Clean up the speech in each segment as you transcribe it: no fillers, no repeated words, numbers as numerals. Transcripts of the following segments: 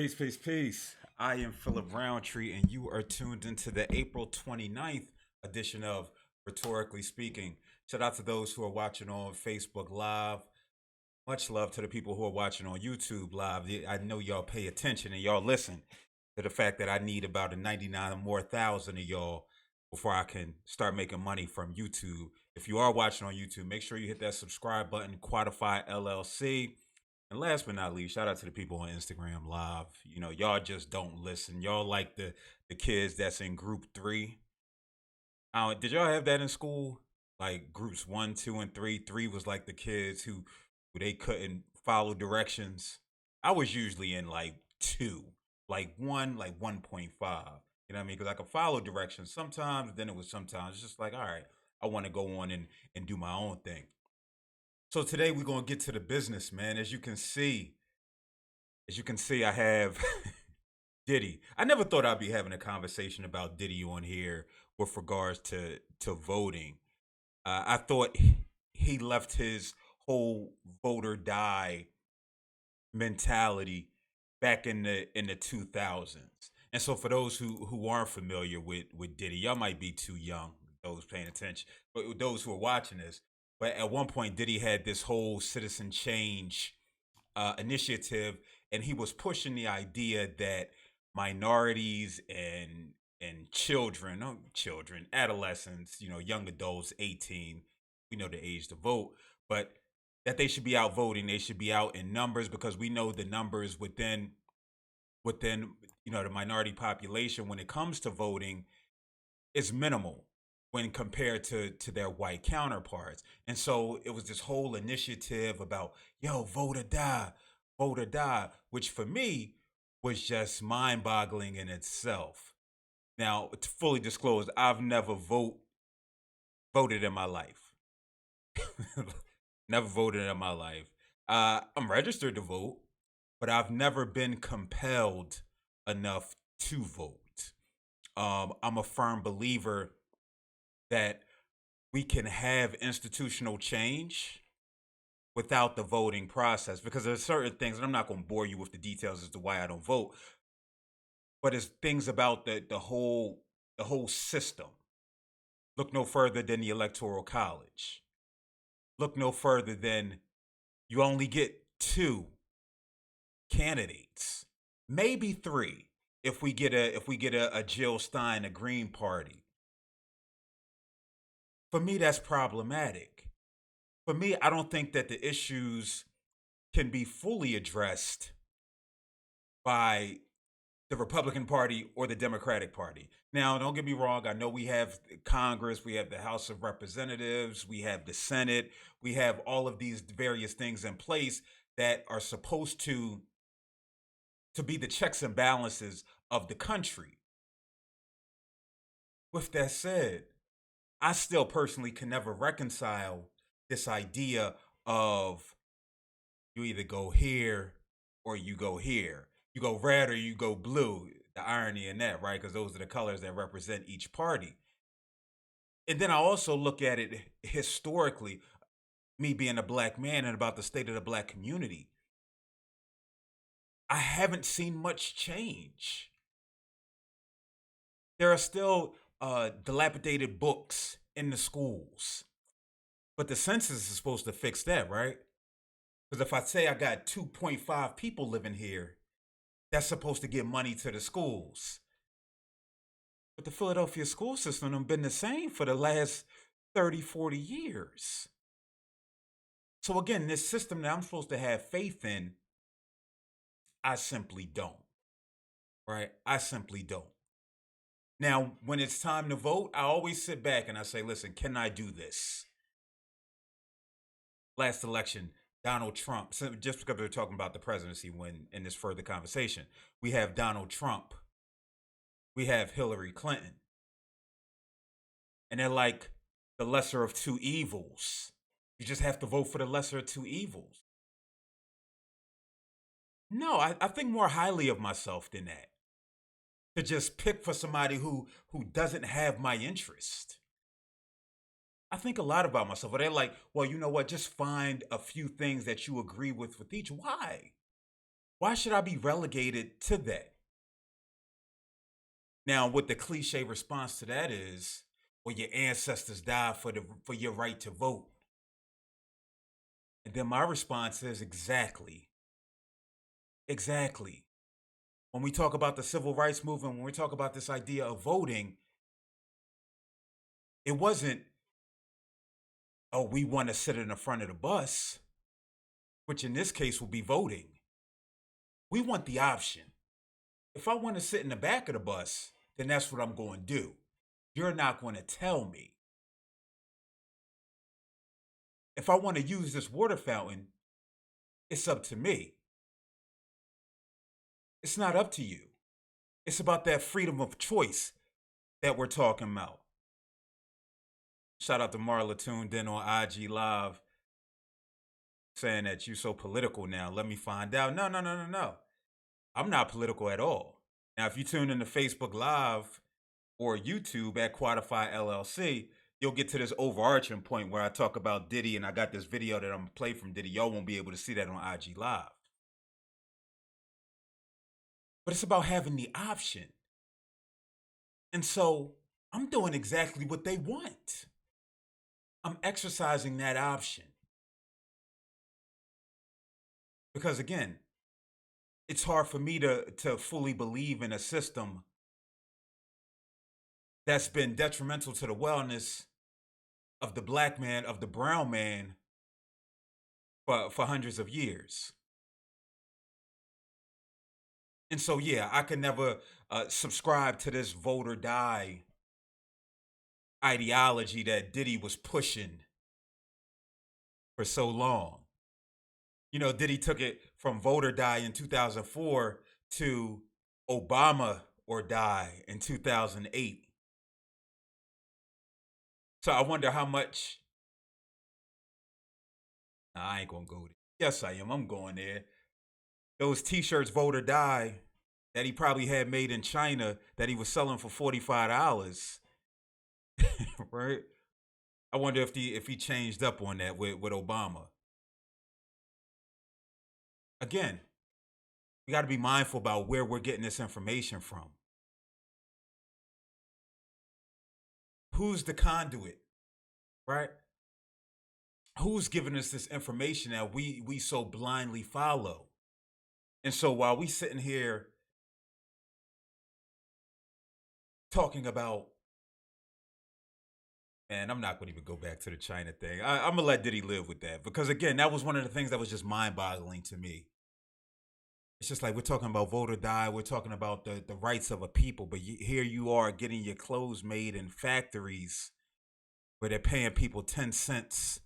Peace, peace, peace. I am Phillip Roundtree, and you are tuned into the April 29th edition of Rhetorically Speaking. Shout out to those who are watching on Facebook Live. Much love to the people who are watching on YouTube Live. I know y'all pay attention and y'all listen to the fact that I need about a 99 more thousand of y'all before I can start making money from YouTube. If you are watching on YouTube, make sure you hit that subscribe button, Quantify LLC. And last but not least, shout out to the people on Instagram Live. You know, y'all just don't listen. Y'all like the kids that's in group 3. Did y'all have that in school? Like groups 1, 2, and 3. 3 was like the kids who they couldn't follow directions. I was usually in like 2, like 1, like 1.5. You know what I mean? Because I could follow directions sometimes. Then it was sometimes just like, all right, I want to go on and do my own thing. So today we're gonna get to the business, man. As you can see, I have Diddy. I never thought I'd be having a conversation about Diddy on here with regards to voting. I thought he left his whole vote or die mentality back in the 2000s. And so for those who aren't familiar with Diddy, y'all might be too young, those paying attention, but those who are watching this. But at one point, Diddy had this whole citizen change initiative, and he was pushing the idea that minorities and children, no, children, adolescents, young adults, 18, we know the age to vote, but that they should be out voting. They should be out in numbers because we know the numbers within the minority population when it comes to voting is minimal when compared to their white counterparts. And so it was this whole initiative about, yo, vote or die, which for me was just mind boggling in itself. Now, to fully disclose, I've never voted in my life. Never voted in my life. I'm registered to vote, but I've never been compelled enough to vote. I'm a firm believer that we can have institutional change without the voting process because there's certain things, and I'm not going to bore you with the details as to why I don't vote, but it's things about the whole system. Look no further than the electoral college. Look no further than you only get 2 candidates, maybe 3 if we get a Jill Stein, a Green Party. For me, that's problematic. For me, I don't think that the issues can be fully addressed by the Republican Party or the Democratic Party. Now, don't get me wrong. I know we have Congress, we have the House of Representatives, we have the Senate, we have all of these various things in place that are supposed to be the checks and balances of the country. With that said, I still personally can never reconcile this idea of you either go here or you go here. You go red or you go blue. The irony in that, right? Because those are the colors that represent each party. And then I also look at it historically, me being a black man and about the state of the black community. I haven't seen much change. There are still dilapidated books in the schools, but the census is supposed to fix that, right? Because if I say I got 2.5 people living here, that's supposed to give money to the schools. But the Philadelphia school system has been the same for the last 30, 40 years. So again, this system that I'm supposed to have faith in, I simply don't, right? I simply don't. Now, when it's time to vote, I always sit back and I say, listen, can I do this? Last election, Donald Trump, so just because we're talking about the presidency when in this further conversation, we have Donald Trump, we have Hillary Clinton, and they're like the lesser of two evils. You just have to vote for the lesser of two evils. No, I think more highly of myself than that. To just pick for somebody who doesn't have my interest. I think a lot about myself. But they're like, well, you know what? Just find a few things that you agree with each. Why? Why should I be relegated to that? Now, what the cliche response to that is, well, your ancestors died for your right to vote. And then my response is exactly. Exactly. When we talk about the civil rights movement, when we talk about this idea of voting, it wasn't, oh, we want to sit in the front of the bus, which in this case will be voting. We want the option. If I want to sit in the back of the bus, then that's what I'm going to do. You're not going to tell me. If I want to use this water fountain, it's up to me. It's not up to you. It's about that freedom of choice that we're talking about. Shout out to Marla tuned in on IG Live saying that you so political now. Let me find out. No. I'm not political at all. Now, if you tune into Facebook Live or YouTube at Quadify LLC, you'll get to this overarching point where I talk about Diddy, and I got this video that I'm going to play from Diddy. Y'all won't be able to see that on IG Live. But it's about having the option. And so I'm doing exactly what they want. I'm exercising that option. Because again, it's hard for me to fully believe in a system that's been detrimental to the wellness of the black man, of the brown man for hundreds of years. And so, yeah, I could never subscribe to this vote or die ideology that Diddy was pushing for so long. You know, Diddy took it from vote or die in 2004 to Obama or die in 2008. So I wonder how much. Nah, I ain't gonna go there. Yes, I am. I'm going there. Those T-shirts, vote or die, that he probably had made in China that he was selling for $45, right? I wonder if he changed up on that with Obama. Again, we got to be mindful about where we're getting this information from. Who's the conduit, right? Who's giving us this information that we so blindly follow? And so while we sitting here talking about, man, I'm not going to even go back to the China thing. I'm going to let Diddy live with that. Because again, that was one of the things that was just mind-boggling to me. It's just like we're talking about vote or die. We're talking about the rights of a people. But here you are getting your clothes made in factories where they're paying people 10 cents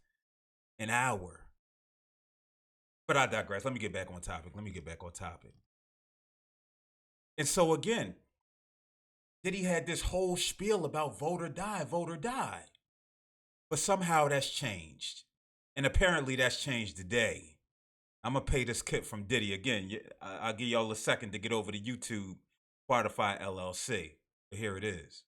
an hour. But I digress. Let me get back on topic. And so again, Diddy had this whole spiel about vote or die, vote or die. But somehow that's changed. And apparently that's changed today. I'm going to pay this clip from Diddy. Again, I'll give y'all a second to get over to YouTube, Quadify LLC. But here it is.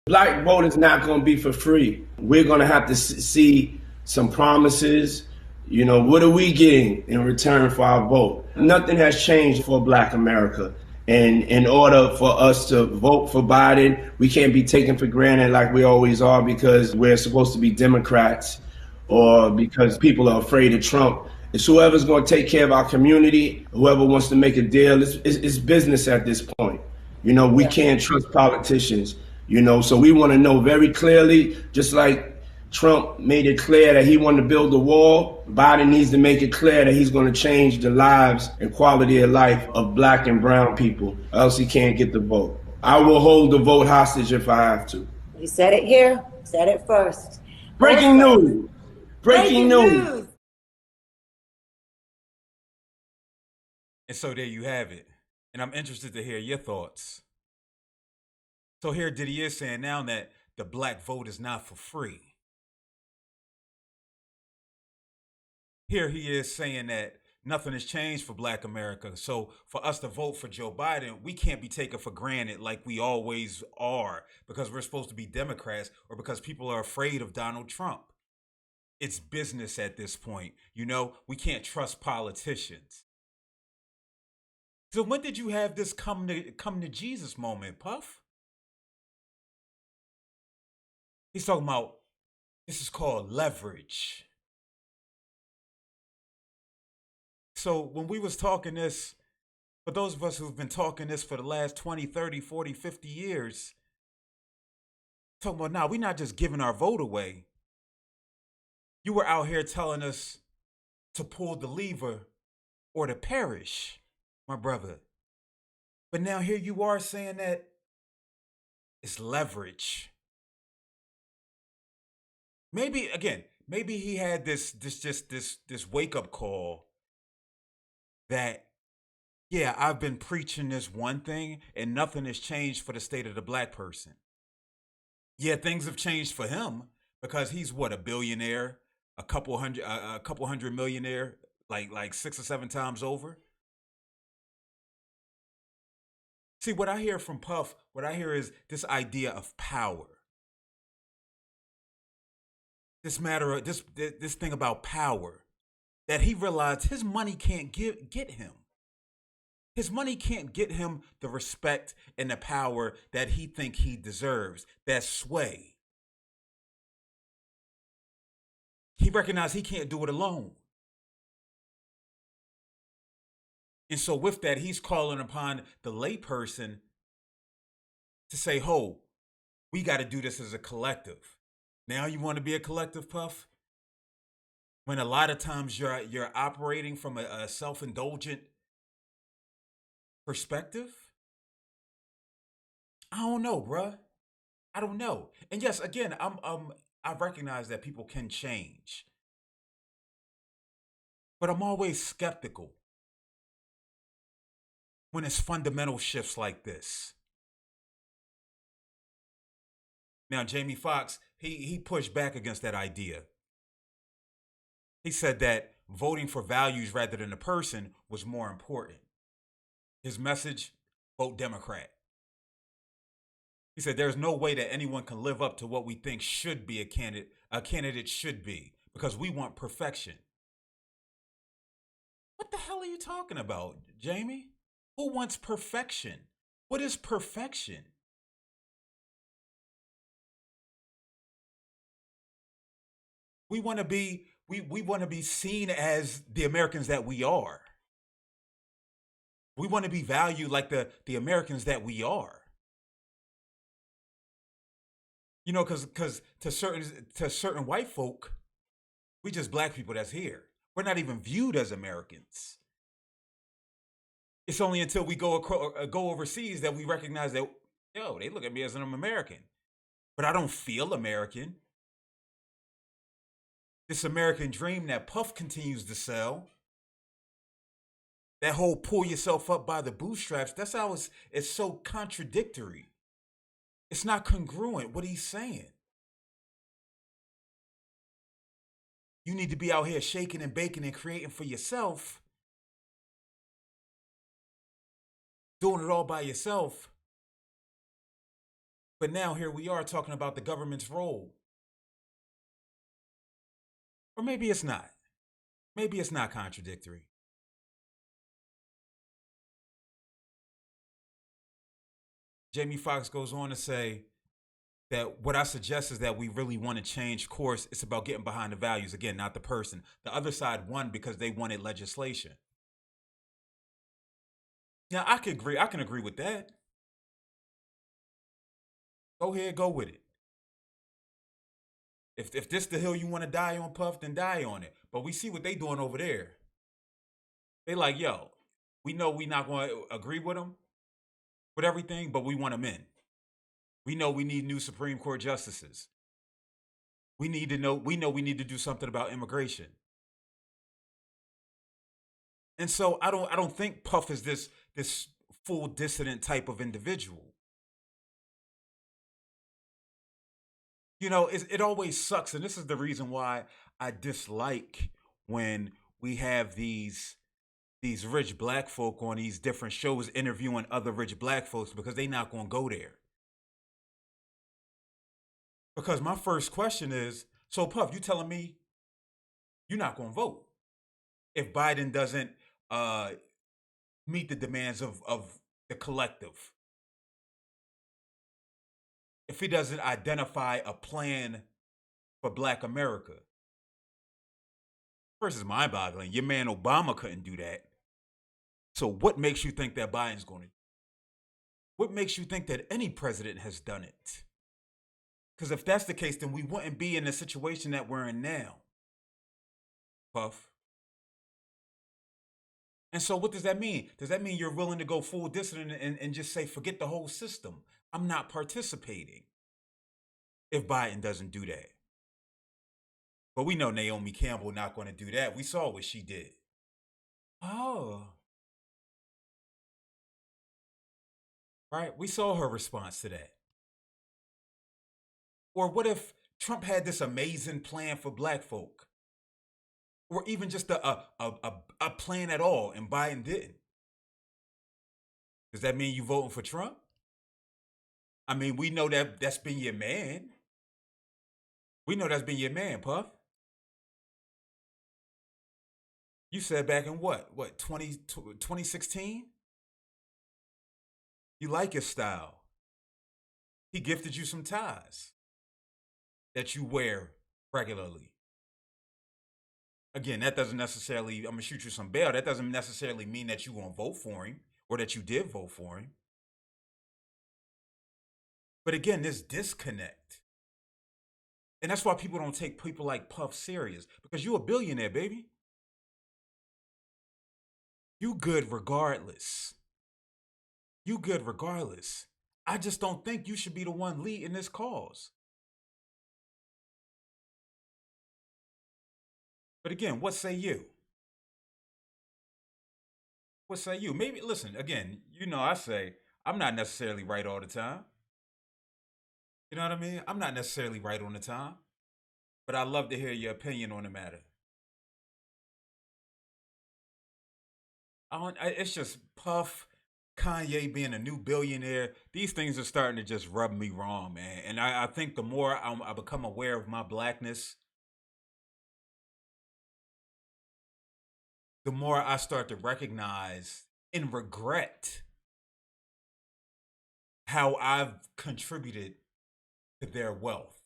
Black vote is not going to be for free. We're going to have to see some promises. You know, what are we getting in return for our vote? Nothing has changed for Black America. And in order for us to vote for Biden, we can't be taken for granted like we always are because we're supposed to be Democrats or because people are afraid of Trump. It's whoever's going to take care of our community, whoever wants to make a deal. It's business at this point. You know, we can't trust politicians, you know, so we want to know very clearly, just like Trump made it clear that he wanted to build a wall, Biden needs to make it clear that he's going to change the lives and quality of life of Black and brown people, or else he can't get the vote. I will hold the vote hostage if I have to. You said it here, said it first. Breaking news. Breaking news. And so there you have it. And I'm interested to hear your thoughts. So here Diddy is saying now that the black vote is not for free. Here he is saying that nothing has changed for Black America. So for us to vote for Joe Biden, we can't be taken for granted like we always are because we're supposed to be Democrats or because people are afraid of Donald Trump. It's business at this point. You know, we can't trust politicians. So when did you have this come to Jesus moment, Puff? He's talking about this is called leverage. So when we was talking this, for those of us who've been talking this for the last 20, 30, 40, 50 years, talking about now, we're not just giving our vote away. You were out here telling us to pull the lever or to perish, my brother. But now here you are saying that it's leverage. Maybe he had this wake up call that, yeah, I've been preaching this one thing and nothing has changed for the state of the black person. Yeah, things have changed for him because he's what, a billionaire, a couple hundred millionaire, like 6 or 7 times over. See, what I hear from Puff, what I hear is this idea of power. This matter of this thing about power, that he realized his money can't get him. His money can't get him the respect and the power that he think he deserves, that sway. He recognized he can't do it alone. And so with that, he's calling upon the layperson to say, ho, we got to do this as a collective. Now you want to be a collective, Puff? When a lot of times you're operating from a self-indulgent perspective? I don't know, bruh. I don't know. And yes, again, I recognize that people can change. But I'm always skeptical when it's fundamental shifts like this. Now, Jamie Foxx, he pushed back against that idea. He said that voting for values rather than a person was more important. His message, vote Democrat. He said there's no way that anyone can live up to what we think should be a candidate should be, because we want perfection. What the hell are you talking about, Jamie? Who wants perfection? What is perfection? We want to be we want to be seen as the Americans that we are. We want to be valued like the Americans that we are. You know, because to certain white folk, we just black people that's here. We're not even viewed as Americans. It's only until we go overseas that we recognize that, yo, they look at me as an American. But I don't feel American. This American dream that Puff continues to sell, that whole pull yourself up by the bootstraps, that's how it's so contradictory. It's not congruent what he's saying. You need to be out here shaking and baking and creating for yourself, doing it all by yourself. But now here we are talking about the government's role. Or maybe it's not. Maybe it's not contradictory. Jamie Foxx goes on to say that what I suggest is that we really want to change course. It's about getting behind the values. Again, not the person. The other side won because they wanted legislation. Now, I can agree with that. Go ahead, go with it. If this the hill you want to die on, Puff, then die on it. But we see what they doing over there. They like, yo, we know we not going to agree with them with everything, but we want them in. We know we need new Supreme Court justices. We know we need to do something about immigration. And so I don't think Puff is this full dissident type of individual. You know, it always sucks, and this is the reason why I dislike when we have these rich black folk on these different shows interviewing other rich black folks, because they not going to go there. Because my first question is, so Puff, you telling me you're not going to vote if Biden doesn't meet the demands of the collective, if he doesn't identify a plan for Black America. First, is mind-boggling. Your man Obama couldn't do that. So what makes you think that Biden's going to? What makes you think that any president has done it? Because if that's the case, then we wouldn't be in the situation that we're in now. Puff. And so what does that mean? Does that mean you're willing to go full dissident and just say, forget the whole system? I'm not participating if Biden doesn't do that. But we know Naomi Campbell not going to do that. We saw what she did. Oh. Right? We saw her response to that. Or what if Trump had this amazing plan for Black folk? Or even just a plan at all, and Biden didn't? Does that mean you voting for Trump? I mean, we know that that's been your man. We know that's been your man, Puff. You said back in what 2016? You like his style. He gifted you some ties that you wear regularly. Again, that doesn't necessarily, I'm going to shoot you some bail. That doesn't necessarily mean that you're going to vote for him or that you did vote for him. But again, this disconnect. And that's why people don't take people like Puff serious, because you're a billionaire, baby. You good regardless. You good regardless. I just don't think you should be the one leading this cause. But again, what say you? What say you? Maybe, listen, again, I say I'm not necessarily right all the time. You know what I mean? I'm not necessarily right on the time. But I'd love to hear your opinion on the matter. It's just Puff, Kanye being a new billionaire. These things are starting to just rub me wrong, man. And I think the more I become aware of my Blackness, the more I start to recognize and regret how I've contributed to their wealth.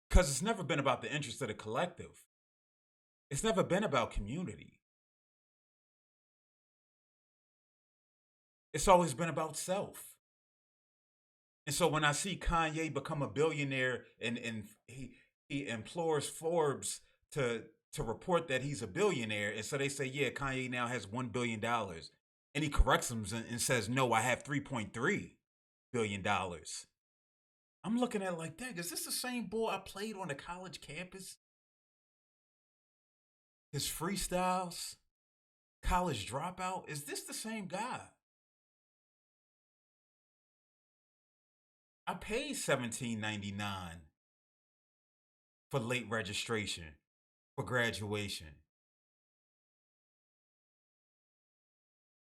Because it's never been about the interest of the collective. It's never been about community. It's always been about self. And so when I see Kanye become a billionaire and he implores Forbes to report that he's a billionaire, and so they say, yeah, Kanye now has $1 billion. And he corrects him and says, no, I have $3.3 billion. I'm looking at it like, dang, is this the same boy I played on the college campus? His freestyles, college dropout, is this the same guy? I paid $17.99 for late registration, for graduation.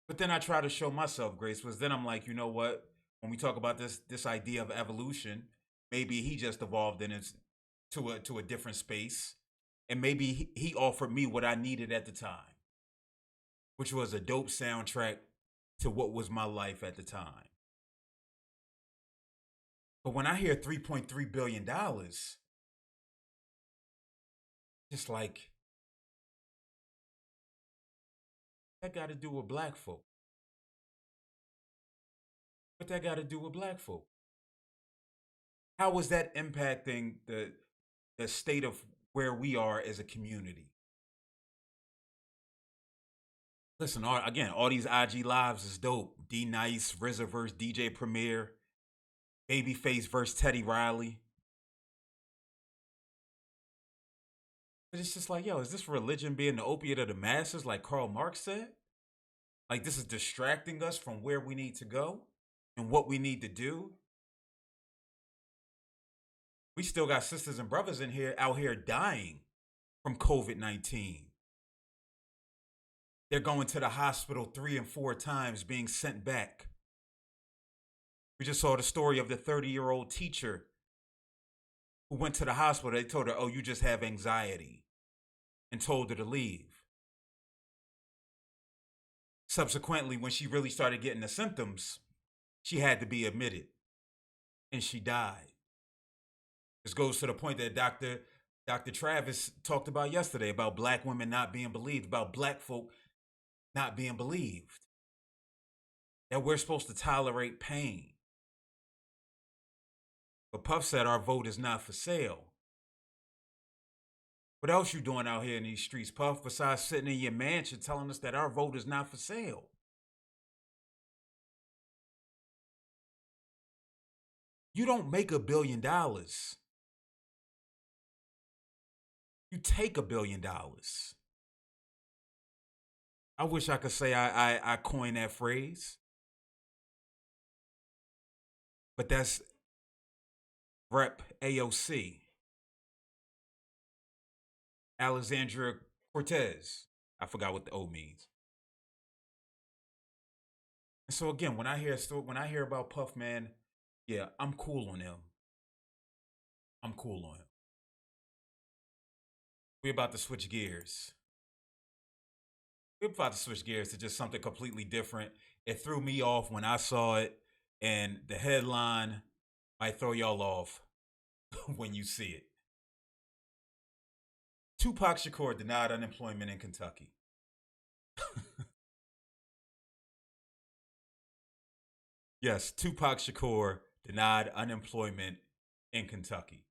But then I try to show myself grace, because then I'm like, you know what? When we talk about this idea of evolution, maybe he just evolved to a different space. And maybe he offered me what I needed at the time, which was a dope soundtrack to what was my life at the time. But when I hear $3.3 billion, it's like, that got to do with Black folk. What that got to do with Black folk? How is that impacting the state of where we are as a community? Listen, all these IG lives is dope. D Nice, RZA versus DJ Premier, Babyface versus Teddy Riley. But it's just like, yo, is this religion being the opiate of the masses, like Karl Marx said? Like, this is distracting us from where we need to go and what we need to do? We still got sisters and brothers out here dying from COVID-19. They're going to the hospital 3 and 4 times, being sent back. We just saw the story of the 30-year-old teacher who went to the hospital. They told her, oh, you just have anxiety, and told her to leave. Subsequently, when she really started getting the symptoms, she had to be admitted and she died. This goes to the point that Dr. Travis talked about yesterday about black women not being believed, about black folk not being believed, that we're supposed to tolerate pain. But Puff said our vote is not for sale. What else you doing out here in these streets, Puff, besides sitting in your mansion telling us that our vote is not for sale? You don't make $1 billion. You take $1 billion. I wish I could say I coined that phrase. But that's Rep AOC. Alexandria Cortez. I forgot what the O means. And so again, when I hear about Puff, man, yeah, I'm cool on him. I'm cool on him. We're about to switch gears. We're about to switch gears to just something completely different. It threw me off when I saw it, and the headline might throw y'all off when you see it. Tupac Shakur denied unemployment in Kentucky. Yes, Tupac Shakur denied unemployment in Kentucky.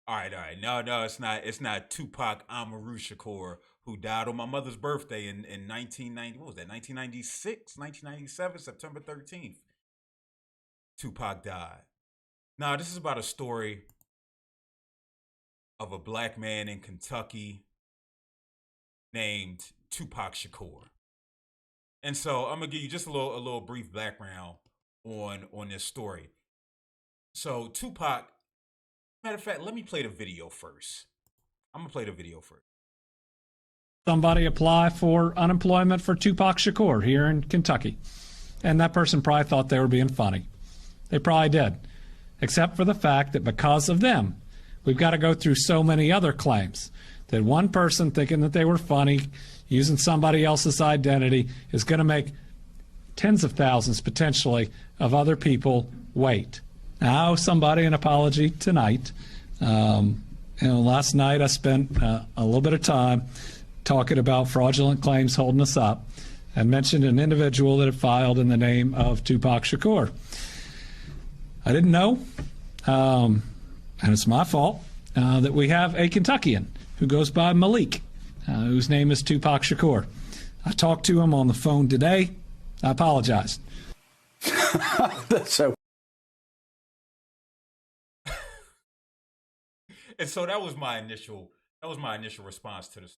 All right. No, it's not. It's not Tupac Amaru Shakur, who died on my mother's birthday in 1990. What was that? 1996, 1997, September 13th. Tupac died. Now, this is about a story of a black man in Kentucky named Tupac Shakur. And so I'm gonna give you just a little brief background on this story. So Tupac, matter of fact, let me play the video first. I'm gonna play the video first. Somebody apply for unemployment for Tupac Shakur here in Kentucky. And that person probably thought they were being funny. They probably did. Except for the fact that because of them, we've got to go through so many other claims that one person thinking that they were funny, using somebody else's identity, is going to make tens of thousands potentially of other people wait. Now I owe somebody an apology tonight. Last night I spent a little bit of time talking about fraudulent claims holding us up and mentioned an individual that had filed in the name of Tupac Shakur. I didn't know, and it's my fault, that we have a Kentuckian who goes by Malik, whose name is Tupac Shakur. I talked to him on the phone today. I apologize. That's so. And so that was my initial response to this.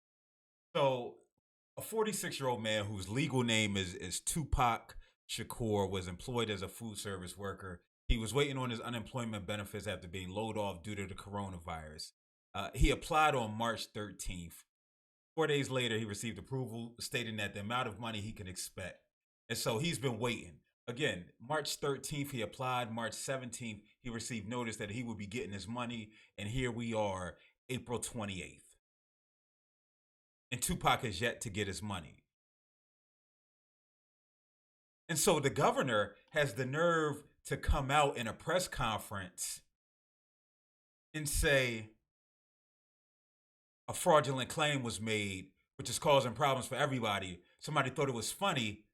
So a 46-year-old man whose legal name is Tupac Shakur was employed as a food service worker. He was waiting on his unemployment benefits after being laid off due to the coronavirus. He applied on March 13th. 4 days later, he received approval stating that the amount of money he can expect. And so he's been waiting. Again, March 13th, he applied. March 17th, he received notice that he would be getting his money. And here we are, April 28th. And Tupac has yet to get his money. And so the governor has the nerve to come out in a press conference and say a fraudulent claim was made, which is causing problems for everybody. Somebody thought it was funny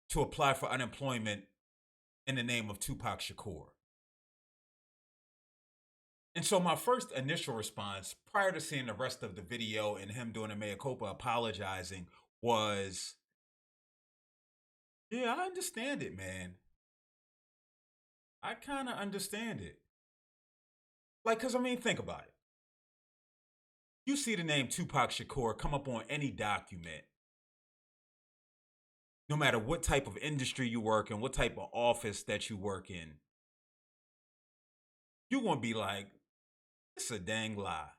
to apply for unemployment in the name of Tupac Shakur. And so my first initial response, prior to seeing the rest of the video and him doing a mea culpa apologizing, was, yeah, I understand it, man. I kind of understand it. Like, because, I mean, think about it. You see the name Tupac Shakur come up on any document, no matter what type of industry you work in, what type of office that you work in, you're going to be like, it's a dang lie.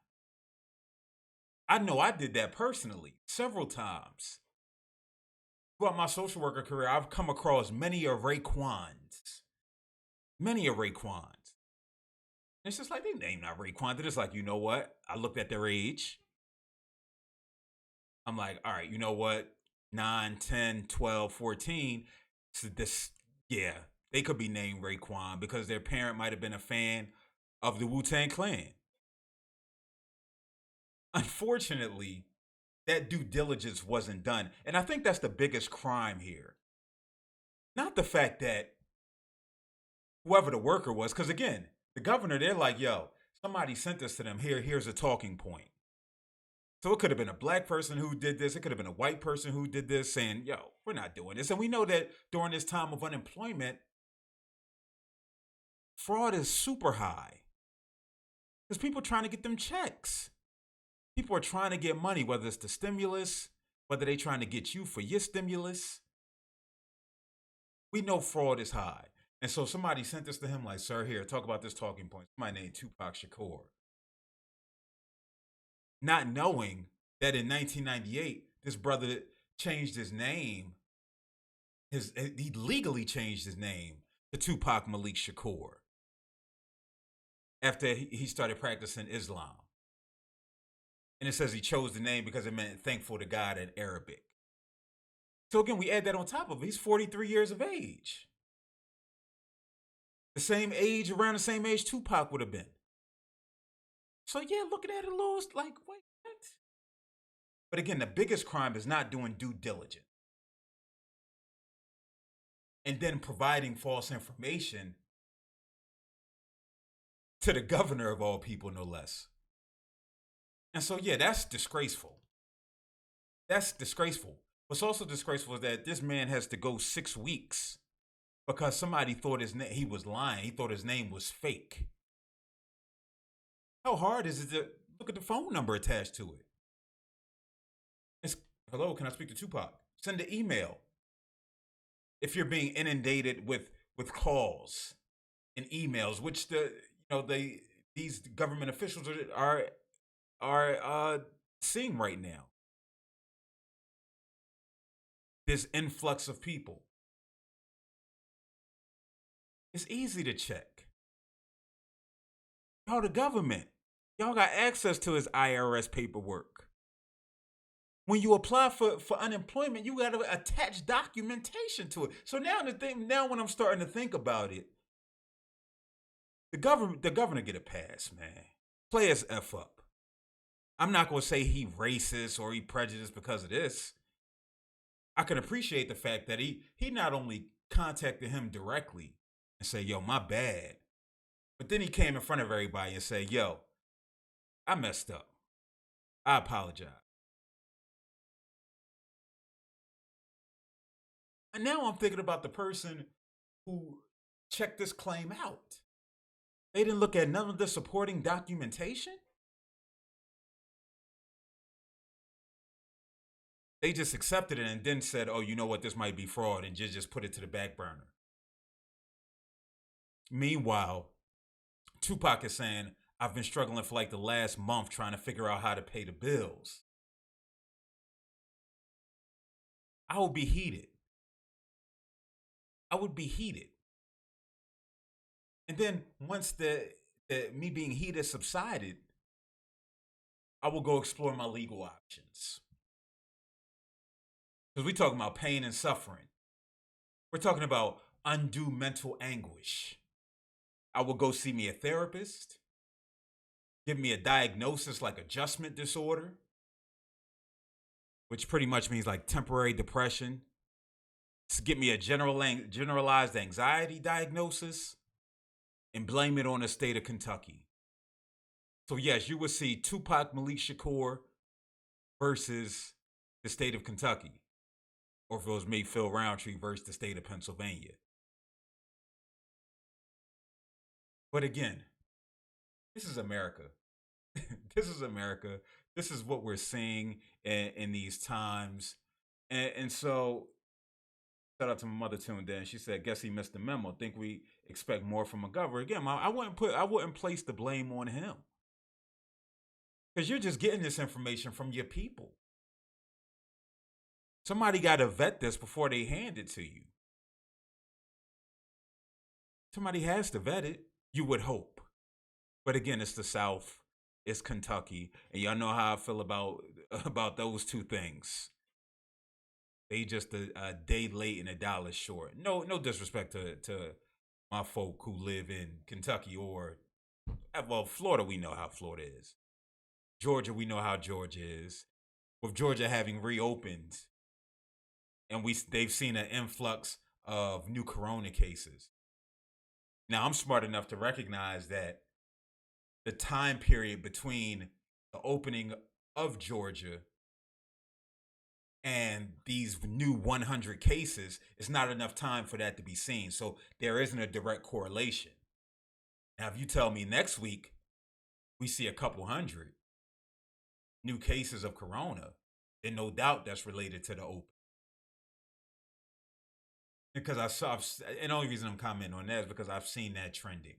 I know I did that personally several times. Throughout my social worker career, I've come across many of Raekwons. Many of Raekwons. It's just like, they name not Raekwon. They're just like, you know what? I looked at their age. I'm like, all right, you know what? 9, 10, 12, 14. So this, yeah, they could be named Raekwon because their parent might have been a fan of the Wu-Tang Clan. Unfortunately, that due diligence wasn't done. And I think that's the biggest crime here. Not the fact that whoever the worker was, because again, the governor, they're like, yo, somebody sent this to them. Here's a talking point. So it could have been a black person who did this. It could have been a white person who did this saying, yo, we're not doing this. And we know that during this time of unemployment, fraud is super high. Because people are trying to get them checks. People are trying to get money, whether it's the stimulus, whether they're trying to get you for your stimulus. We know fraud is high. And so somebody sent this to him like, sir, here, talk about this talking point. Somebody named Tupac Shakur. Not knowing that in 1998, this brother changed his name. He legally changed his name to Tupac Malik Shakur after he started practicing Islam. And it says he chose the name because it meant thankful to God in Arabic. So again, we add that on top of it. He's 43 years of age. The same age, around the same age Tupac would have been. So yeah, looking at it a little like, wait, what? But again, the biggest crime is not doing due diligence. And then providing false information to the governor of all people, no less. And so, yeah, that's disgraceful. That's disgraceful. What's also disgraceful is that this man has to go 6 weeks because somebody thought he was lying. He thought his name was fake. How hard is it to look at the phone number attached to it? It's, hello, can I speak to Tupac? Send an email. If you're being inundated with calls and emails, which these government officials are seeing right now. This influx of people. It's easy to check. Y'all the government. Y'all got access to his IRS paperwork. When you apply for unemployment, you got to attach documentation to it. So now when I'm starting to think about it, the governor get a pass, man. Play his F up. I'm not going to say he racist or he prejudiced because of this. I can appreciate the fact that he not only contacted him directly and say, yo, my bad, but then he came in front of everybody and said, yo, I messed up. I apologize. And now I'm thinking about the person who checked this claim out. They didn't look at none of the supporting documentation. They just accepted it and then said, oh, you know what, this might be fraud, and just put it to the back burner. Meanwhile, Tupac is saying, I've been struggling for like the last month trying to figure out how to pay the bills. I would be heated. I would be heated. And then once the me being heated subsided, I will go explore my legal options. Because we're talking about pain and suffering. We're talking about undue mental anguish. I will go see me a therapist, give me a diagnosis like adjustment disorder, which pretty much means like temporary depression. Get me a generalized anxiety diagnosis and blame it on the state of Kentucky. So yes, you would see Tupac Malik Shakur versus the state of Kentucky. Or if it was me, Phil Roundtree versus the state of Pennsylvania. But again, this is America. This is America. This is what we're seeing in these times. And so, shout out to my mother tuned in. She said, guess he missed the memo. Think we expect more from a governor. Again, I wouldn't place the blame on him. Because you're just getting this information from your people. Somebody got to vet this before they hand it to you. Somebody has to vet it, you would hope. But again, it's the South, it's Kentucky, and y'all know how I feel about those two things. They just a day late and a dollar short. No disrespect to my folk who live in Kentucky or, well, Florida. We know how Florida is. Georgia, we know how Georgia is. With Georgia having reopened, and they've seen an influx of new corona cases. Now, I'm smart enough to recognize that the time period between the opening of Georgia and these new 100 cases is not enough time for that to be seen. So there isn't a direct correlation. Now, if you tell me next week we see a couple hundred new cases of corona, then no doubt that's related to the open. Because and the only reason I'm commenting on that is because I've seen that trending.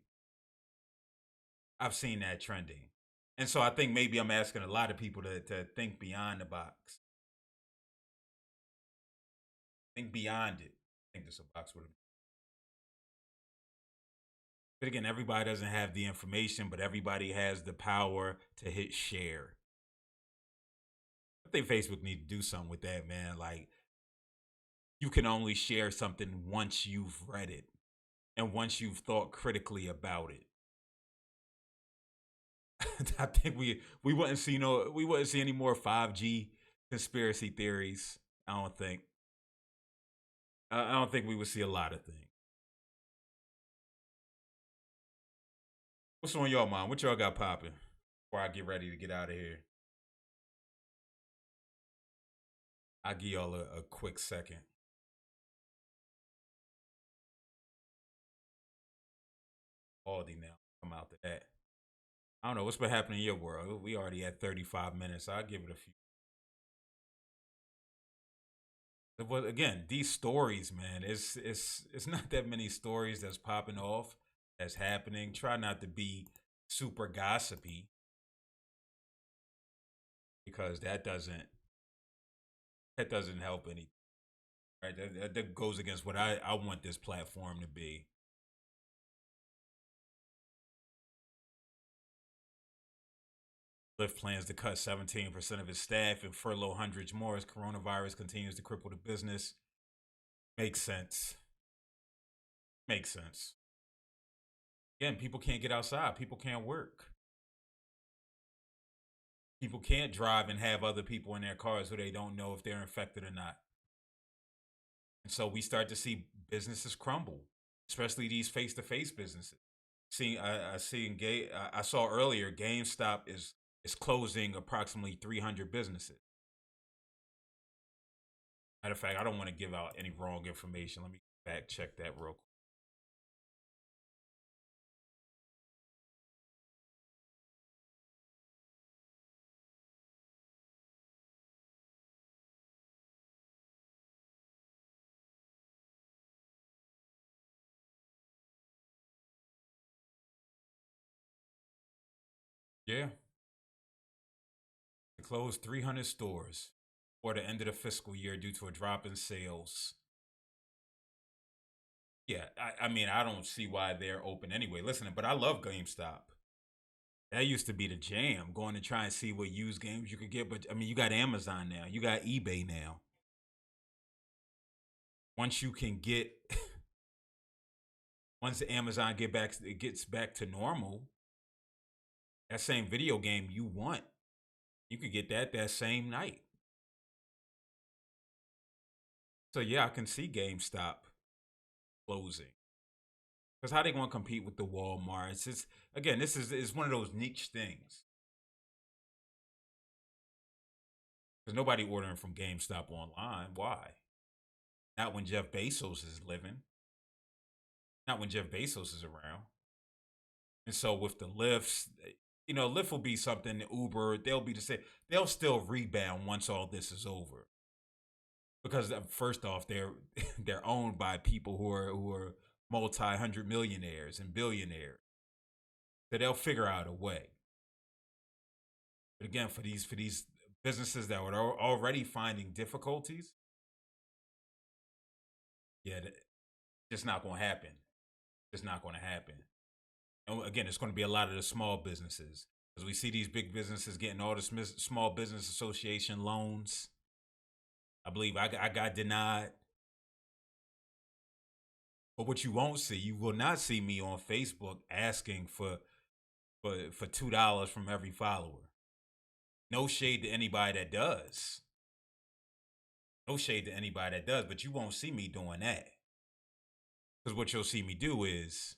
And so I think maybe I'm asking a lot of people to think beyond the box. Think beyond it. I think this a box would have. But again, everybody doesn't have the information, but everybody has the power to hit share. I think Facebook needs to do something with that, man. Like, you can only share something once you've read it and once you've thought critically about it. I think we wouldn't see any more 5G conspiracy theories. I don't think we would see a lot of things. What's on y'all mind? What y'all got popping before I get ready to get out of here? I'll give y'all a quick second. Aldi now. Come out to that. I don't know what's been happening in your world. We already at 35 minutes. I'll give it a few. But again, these stories, man, it's not that many stories that's popping off, that's happening. Try not to be super gossipy, because that doesn't help anything. Right? That goes against what I want this platform to be. Lyft plans to cut 17% of its staff and furlough hundreds more as coronavirus continues to cripple the business. Makes sense. Again, people can't get outside. People can't work. People can't drive and have other people in their cars who they don't know if they're infected or not. And so we start to see businesses crumble, especially these face-to-face businesses. I saw earlier GameStop is closing approximately 300 businesses. Matter of fact, I don't want to give out any wrong information. Let me fact check that real quick. Yeah. They closed 300 stores for the end of the fiscal year due to a drop in sales. Yeah, I mean, I don't see why they're open anyway. Listen, but I love GameStop. That used to be the jam, going to try and see what used games you could get. But I mean, you got Amazon now, you got eBay now. Once you can get, once Amazon gets back to normal, that same video game you want, you could get that same night. So yeah, I can see GameStop closing. Because how they going to compete with the Walmarts? This is one of those niche things. Because nobody ordering from GameStop online. Why? Not when Jeff Bezos is living. Not when Jeff Bezos is around. And so with the Lyfts, Lyft will be something. Uber, they'll be the same. They'll still rebound once all this is over. Because first off, they're owned by people who are multi-hundred millionaires and billionaires. So they'll figure out a way. But again, for these businesses that were already finding difficulties, yeah, it's not going to happen. It's not going to happen. And again, it's going to be a lot of the small businesses, because we see these big businesses getting all the Small Business Association loans. I believe I got denied. But what you won't see, you will not see me on Facebook asking for $2 from every follower. No shade to anybody that does. No shade to anybody that does, but you won't see me doing that. Because what you'll see me do is,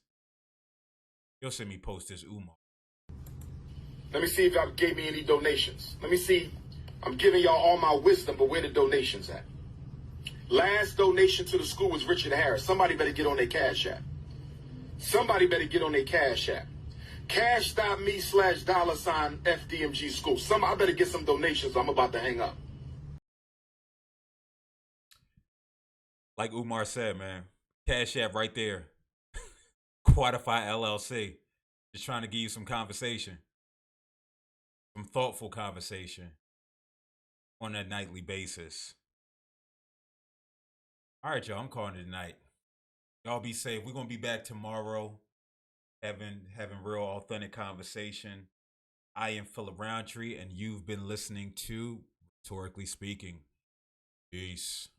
you'll see me post this Umar. Let me see if y'all gave me any donations. Let me see. I'm giving y'all all my wisdom, but where the donations at? Last donation to the school was Richard Harris. Somebody better get on their Cash App. Somebody better get on their Cash App. Cash.me/$FDMG school. I better get some donations. I'm about to hang up. Like Umar said, man, Cash App right there. Quantify LLC. Just trying to give you some conversation. Some thoughtful conversation on a nightly basis. All right, y'all, I'm calling it tonight. Y'all be safe. We're going to be back tomorrow having real authentic conversation. I am Phillip Roundtree, and you've been listening to Rhetorically Speaking. Peace.